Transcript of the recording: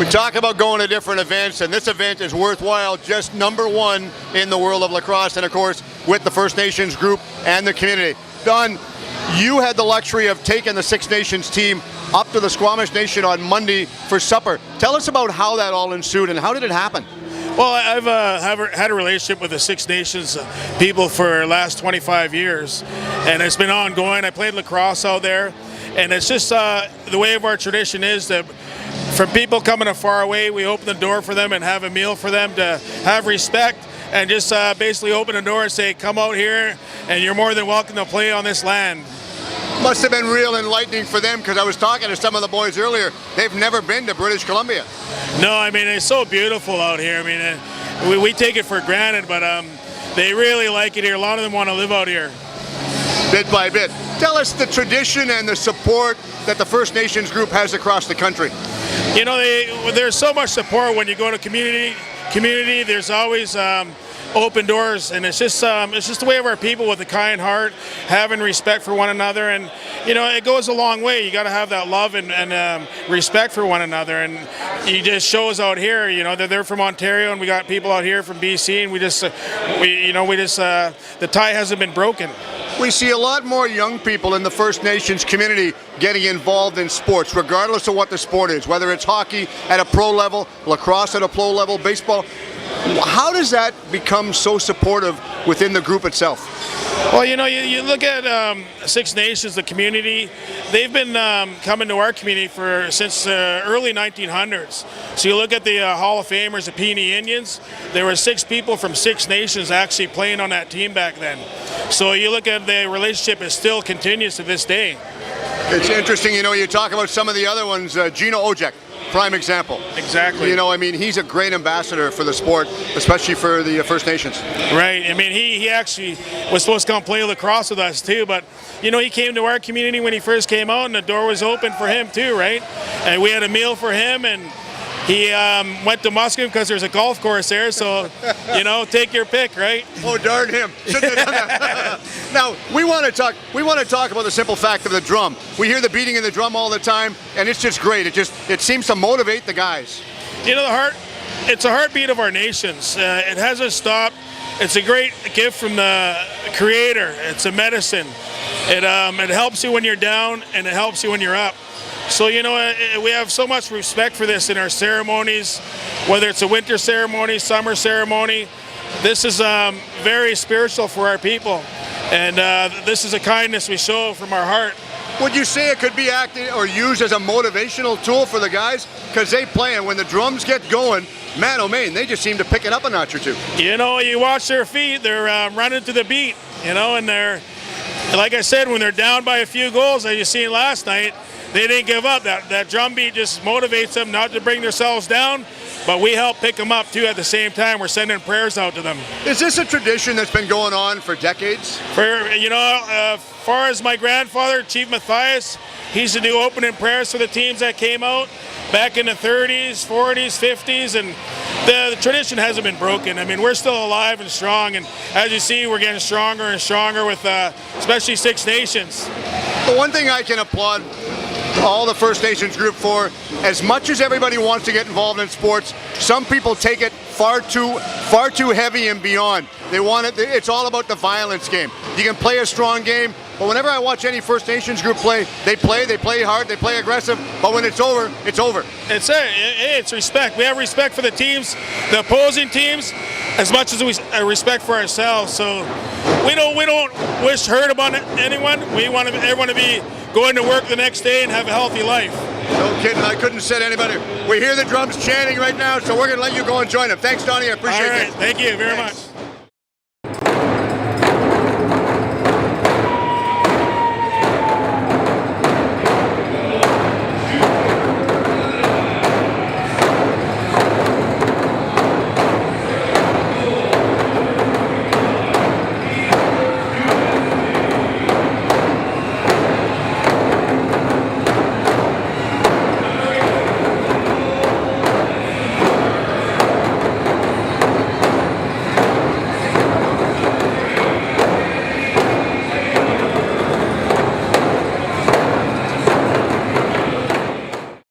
We talk about going to different events, and this event is worthwhile, just #1 in the world of lacrosse, and of course with the First Nations group and the community. Don, you had the luxury of taking the Six Nations team up to the Squamish Nation on Monday for supper. Tell us about how that all ensued and how did it happen? Well, I've had a relationship with the Six Nations people for the last 25 years, and it's been ongoing. I played lacrosse out there, and it's just the way of our tradition is that from people coming far away, we open the door for them and have a meal for them to have respect, and just basically open the door and say, come out here, and you're more than welcome to play on this land. Must have been real enlightening for them, because I was talking to some of the boys earlier. They've never been to British Columbia. No, I mean, it's so beautiful out here. I mean, we take it for granted, but they really like it here. A lot of them want to live out here. Bit by bit. Tell us the tradition and the support that the First Nations group has across the country. You know, there's so much support when you go to community. There's always open doors, and it's just the way of our people, with a kind heart, having respect for one another, and you know, it goes a long way. You got to have that love and respect for one another, and it just shows out here. You know, they're from Ontario, and we got people out here from BC, and we just the tie hasn't been broken. We see a lot more young people in the First Nations community getting involved in sports, regardless of what the sport is, whether it's hockey at a pro level, lacrosse at a pro level, baseball. How does that become so supportive within the group itself? Well, you know, you look at Six Nations, the community, they've been coming to our community since early 1900s. So you look at the Hall of Famers, the Peony Indians, there were 6 people from Six Nations actually playing on that team back then. So you look at the relationship, it still continues to this day. It's interesting, you know, you talk about some of the other ones, Gino Ojek, prime example. Exactly. You know, I mean, he's a great ambassador for the sport, especially for the First Nations. Right. I mean, he actually was supposed to come play lacrosse with us too, but you know, he came to our community when he first came out, and the door was open for him too, right? And we had a meal for him, and he went to Musqueam because there's a golf course there, so, you know, take your pick, right? Oh, darn him. Shouldn't have done that. Now, we want to talk about the simple fact of the drum. We hear the beating of the drum all the time, and it's just great. It seems to motivate the guys. You know, it's a heartbeat of our nations. It hasn't stopped. It's a great gift from the Creator. It's a medicine. It helps you when you're down, and it helps you when you're up. So, you know, we have so much respect for this in our ceremonies, whether it's a winter ceremony, summer ceremony. This is very spiritual for our people, and this is a kindness we show from our heart. Would you say it could be acted or used as a motivational tool for the guys? Because they play, and when the drums get going, man, oh man, they just seem to pick it up a notch or two. You know, you watch their feet, they're running to the beat, you know, and they're, like I said, when they're down by a few goals, as you seen last night, they didn't give up. That drum beat just motivates them not to bring themselves down, but we help pick them up too at the same time. We're sending prayers out to them. Is this a tradition that's been going on for decades? You know, far as my grandfather, Chief Mathias, he used to do opening prayers for the teams that came out back in the 30s, 40s, 50s, and the tradition hasn't been broken. I mean, we're still alive and strong, and as you see, we're getting stronger and stronger with especially Six Nations. The one thing I can applaud all the First Nations group for, as much as everybody wants to get involved in sports, some people take it far too heavy and beyond. They want it. It's all about the violence game. You can play a strong game, but whenever I watch any First Nations group play hard, they play aggressive, but when it's over, it's over. It's respect. We have respect for the teams, the opposing teams, as much as we respect for ourselves. So we don't wish hurt upon anyone. We want everyone to be going to work the next day and have a healthy life. No kidding, I couldn't have said any better. We hear the drums chanting right now, so we're going to let you go and join them. Thanks, Donnie, I appreciate it. All right, thank you very much.